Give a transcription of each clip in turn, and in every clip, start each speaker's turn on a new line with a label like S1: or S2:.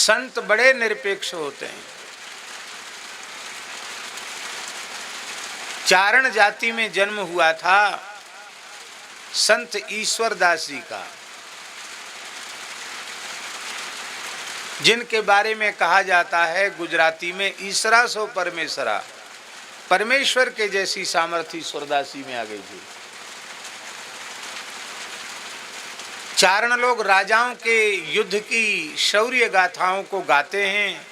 S1: संत बड़े निरपेक्ष होते हैं। चारण जाति में जन्म हुआ था संत ईश्वरदास जी का, जिनके बारे में कहा जाता है गुजराती में ईसरा सो परमेश्वरा, परमेश्वर के जैसी सामर्थ्य ईश्वरदास जी में आ गई थी। चारण लोग राजाओं के युद्ध की शौर्य गाथाओं को गाते हैं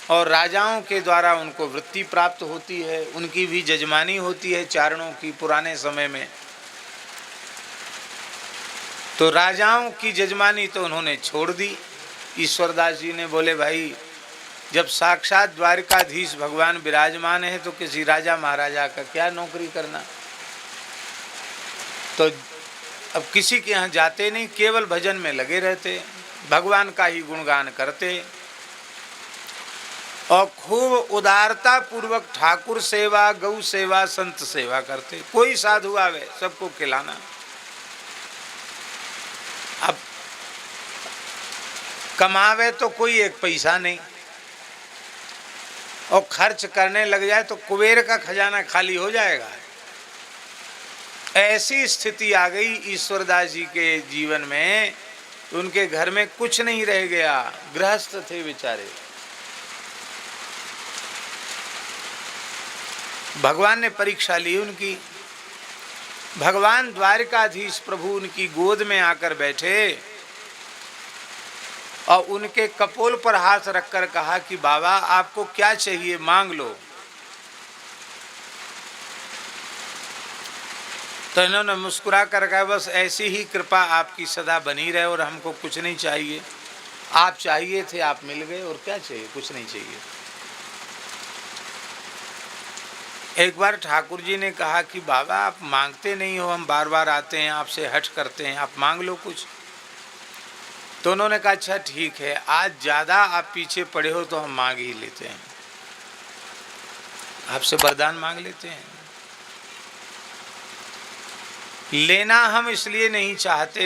S1: और राजाओं के द्वारा उनको वृत्ति प्राप्त होती है, उनकी भी जजमानी होती है चारणों की पुराने समय में। तो राजाओं की जजमानी तो उन्होंने छोड़ दी। ईश्वरदास जी ने बोले भाई जब साक्षात द्वारकाधीश भगवान विराजमान है तो किसी राजा महाराजा का क्या नौकरी करना। तो अब किसी के यहाँ जाते नहीं, केवल भजन में लगे रहते, भगवान का ही गुणगान करते और खूब उदारता पूर्वक ठाकुर सेवा, गौ सेवा, संत सेवा करते। कोई साधु आवे सबको खिलाना। अब कमावे तो कोई एक पैसा नहीं और खर्च करने लग जाए तो कुबेर का खजाना खाली हो जाएगा। ऐसी स्थिति आ गई ईश्वरदास जी के जीवन में, उनके घर में कुछ नहीं रह गया, गृहस्थ थे बेचारे। भगवान ने परीक्षा ली उनकी। भगवान द्वारकाधीश प्रभु उनकी गोद में आकर बैठे और उनके कपोल पर हाथ रखकर कहा कि बाबा आपको क्या चाहिए मांग लो। तो इन्होंने मुस्कुरा कर कहा बस ऐसी ही कृपा आपकी सदा बनी रहे और हमको कुछ नहीं चाहिए। आप चाहिए थे, आप मिल गए, और क्या चाहिए, कुछ नहीं चाहिए। एक बार ठाकुर जी ने कहा कि बाबा आप मांगते नहीं हो, हम बार बार आते हैं आपसे हट करते हैं, आप मांग लो कुछ। तो उन्होंने कहा अच्छा ठीक है, आज ज़्यादा आप पीछे पड़े हो तो हम मांग ही लेते हैं, आपसे वरदान मांग लेते हैं। लेना हम इसलिए नहीं चाहते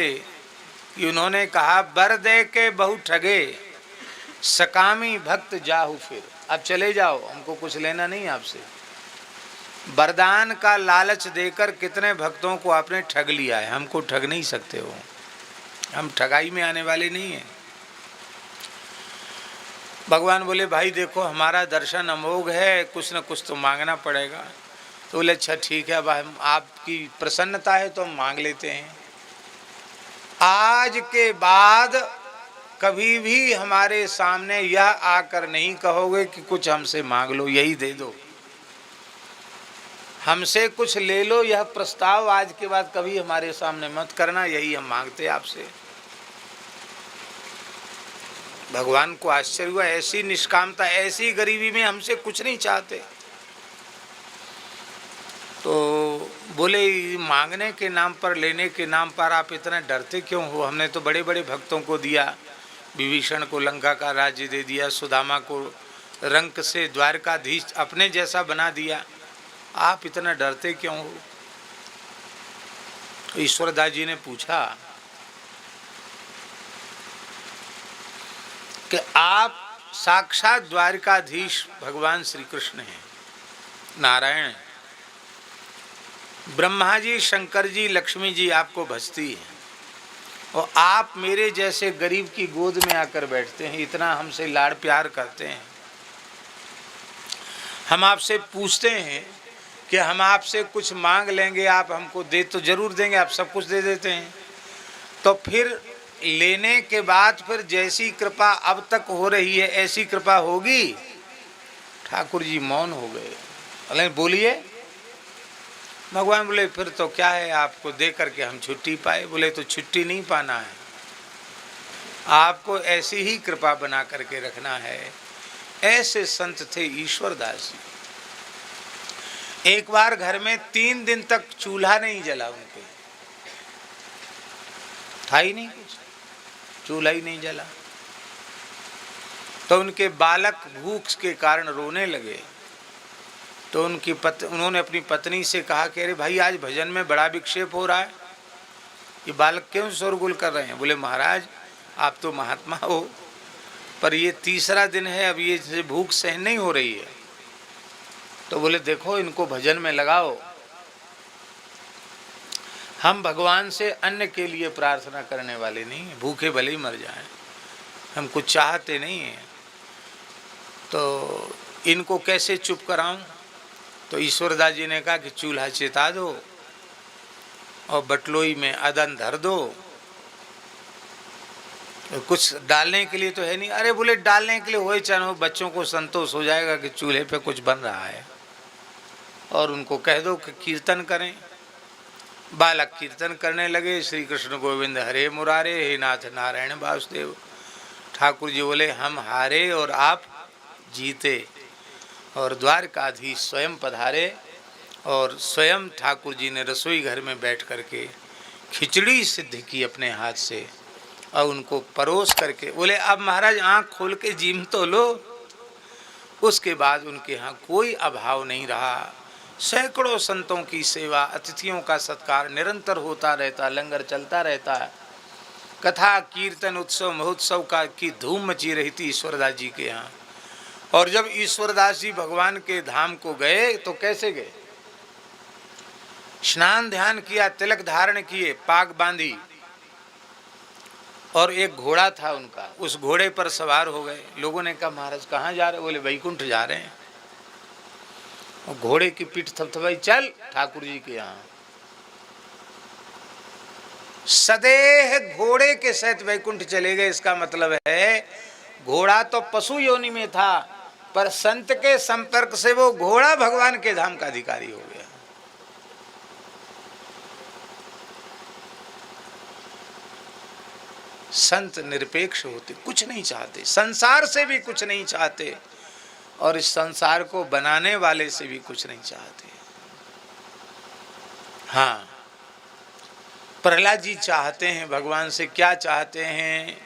S1: कि उन्होंने कहा बर दे के बहु ठगे, सकामी भक्त जाहु फिर। अब चले जाओ, हमको कुछ लेना नहीं आपसे। वरदान का लालच देकर कितने भक्तों को आपने ठग लिया है, हमको ठग नहीं सकते हो, हम ठगाई में आने वाले नहीं हैं। भगवान बोले भाई देखो हमारा दर्शन अमोघ है, कुछ न कुछ तो मांगना पड़ेगा। तो बोले अच्छा ठीक है, अब हम आपकी प्रसन्नता है तो हम मांग लेते हैं। आज के बाद कभी भी हमारे सामने यह आकर नहीं कहोगे कि कुछ हमसे मांग लो, यही दे दो, हमसे कुछ ले लो, यह प्रस्ताव आज के बाद कभी हमारे सामने मत करना, यही हम मांगते आपसे। भगवान को आश्चर्य हुआ, ऐसी निष्कामता, ऐसी गरीबी में हमसे कुछ नहीं चाहते। तो बोले मांगने के नाम पर, लेने के नाम पर आप इतना डरते क्यों हो? हमने तो बड़े बड़े भक्तों को दिया, विभीषण को लंका का राज्य दे दिया, सुदामा को रंक से द्वारकाधीश अपने जैसा बना दिया, आप इतना डरते क्यों हो? तो ईश्वरदास जी ने पूछा कि आप साक्षात द्वारकाधीश भगवान श्री कृष्ण हैं, नारायण हैं, ब्रह्मा जी, शंकर जी, लक्ष्मी जी आपको भजती हैं और आप मेरे जैसे गरीब की गोद में आकर बैठते हैं, इतना हमसे लाड़ प्यार करते हैं। हम आपसे पूछते हैं कि हम आपसे कुछ मांग लेंगे, आप हमको दे तो जरूर देंगे, आप सब कुछ दे देते हैं। तो फिर लेने के बाद फिर जैसी कृपा अब तक हो रही है ऐसी कृपा होगी? ठाकुर जी मौन हो गए। बोले बोलिए। भगवान बोले फिर तो क्या है, आपको दे करके हम छुट्टी पाए। बोले तो छुट्टी नहीं पाना है, आपको ऐसी ही कृपा बना करके रखना है। ऐसे संत थे ईश्वरदास जी। एक बार घर में 3 दिन तक चूल्हा नहीं जला, उनके था ही नहीं कुछ, चूल्हा ही नहीं जला। तो उनके बालक भूख के कारण रोने लगे। तो उन्होंने अपनी पत्नी से कहा कि अरे भाई आज भजन में बड़ा विक्षेप हो रहा है, ये बालक क्यों शोरगुल कर रहे हैं? बोले महाराज आप तो महात्मा हो, पर ये तीसरा दिन है, अब ये भूख सहन नहीं हो रही है। तो बोले देखो इनको भजन में लगाओ। हम भगवान से अन्न के लिए प्रार्थना करने वाले नहीं हैं, भूखे भले ही मर जाएं, हम कुछ चाहते नहीं हैं। तो इनको कैसे चुप कराऊं? तो ईश्वरदास जी ने कहा कि चूल्हा चिता दो और बटलोई में अदन धर दो। तो कुछ डालने के लिए तो है नहीं। अरे बोले डालने के लिए हो चाहे बच्चों को संतोष हो जाएगा कि चूल्हे पे कुछ बन रहा है, और उनको कह दो कि कीर्तन करें। बालक कीर्तन करने लगे, श्री कृष्ण गोविंद हरे मुरारे, हे नाथ नारायण वासुदेव। ठाकुर जी बोले हम हारे और आप जीते, और द्वारकाधीश स्वयं पधारे और स्वयं ठाकुर जी ने रसोई घर में बैठ करके खिचड़ी सिद्ध की अपने हाथ से और उनको परोस करके बोले अब महाराज आँख खोल के जीम तो लो। उसके बाद उनके यहाँ कोई अभाव नहीं रहा। सैकड़ों संतों की सेवा, अतिथियों का सत्कार निरंतर होता रहता, लंगर चलता रहता है, कथा कीर्तन उत्सव महोत्सव का की धूम मची रही थी ईश्वरदास जी के यहाँ। और जब ईश्वरदास जी भगवान के धाम को गए तो कैसे गए? स्नान ध्यान किया, तिलक धारण किए, पाग बांधी, और एक घोड़ा था उनका, उस घोड़े पर सवार हो गए। लोगों ने कहा महाराज कहाँ जा रहे? बोले वैकुंठ जा रहे हैं। और घोड़े की पीठ थपथपाई, चल ठाकुर जी के यहाँ। सदेह घोड़े के सहित वैकुंठ चले गए। इसका मतलब है घोड़ा तो पशु योनि में था, पर संत के संपर्क से वो घोड़ा भगवान के धाम का अधिकारी हो गया। संत निरपेक्ष होते, कुछ नहीं चाहते, संसार से भी कुछ नहीं चाहते, और इस संसार को बनाने वाले से भी कुछ नहीं चाहते। हाँ, प्रहलाद जी चाहते हैं भगवान से, क्या चाहते हैं?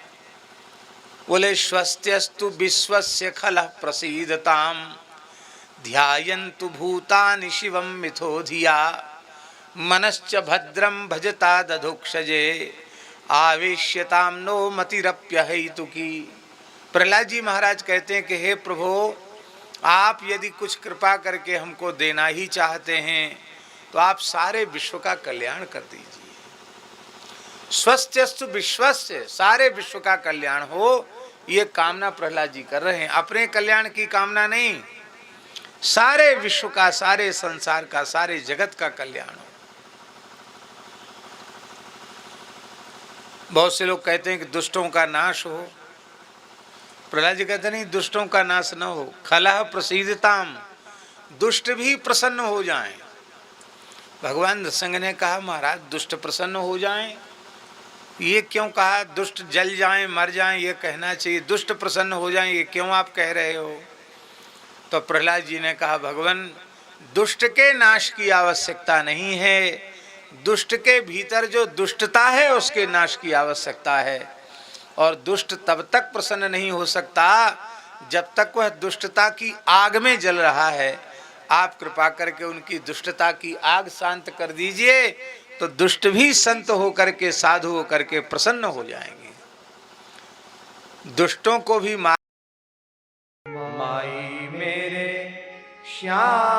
S1: बोले स्वस्त्यस्तु विश्वस्य खलः प्रसीदताम ध्यायन्तु भूतानि शिवं मिथो धिया मनश्च भद्रं भजता दधुक्षजे आवेश्यताम नो मतिरप्यहेतुकी। प्रहलाद जी महाराज कहते हैं कि हे प्रभु, आप यदि कुछ कृपा करके हमको देना ही चाहते हैं तो आप सारे विश्व का कल्याण कर दीजिए। स्वस्त्यस्तु विश्वस्य, सारे विश्व का कल्याण हो, ये कामना प्रहलाद जी कर रहे हैं। अपने कल्याण की कामना नहीं, सारे विश्व का, सारे संसार का, सारे जगत का कल्याण हो। बहुत से लोग कहते हैं कि दुष्टों का नाश हो। प्रहलाद जी कहते नहीं, दुष्टों का नाश न हो, खलः प्रसीदताम, दुष्ट भी प्रसन्न हो जाएं। भगवान नृसिंह ने कहा महाराज दुष्ट प्रसन्न हो जाएं, ये क्यों कहा? दुष्ट जल जाएं, मर जाएं, ये कहना चाहिए। दुष्ट प्रसन्न हो जाएं, ये क्यों आप कह रहे हो? तो प्रहलाद जी ने कहा भगवान, दुष्ट के नाश की आवश्यकता नहीं है, दुष्ट के भीतर जो दुष्टता है उसके नाश की आवश्यकता है। और दुष्ट तब तक प्रसन्न नहीं हो सकता जब तक वह दुष्टता की आग में जल रहा है। आप कृपा करके उनकी दुष्टता की आग शांत कर दीजिए, तो दुष्ट भी संत होकर के, साधु होकर के प्रसन्न हो जाएंगे। दुष्टों को भी माई मेरे श्याम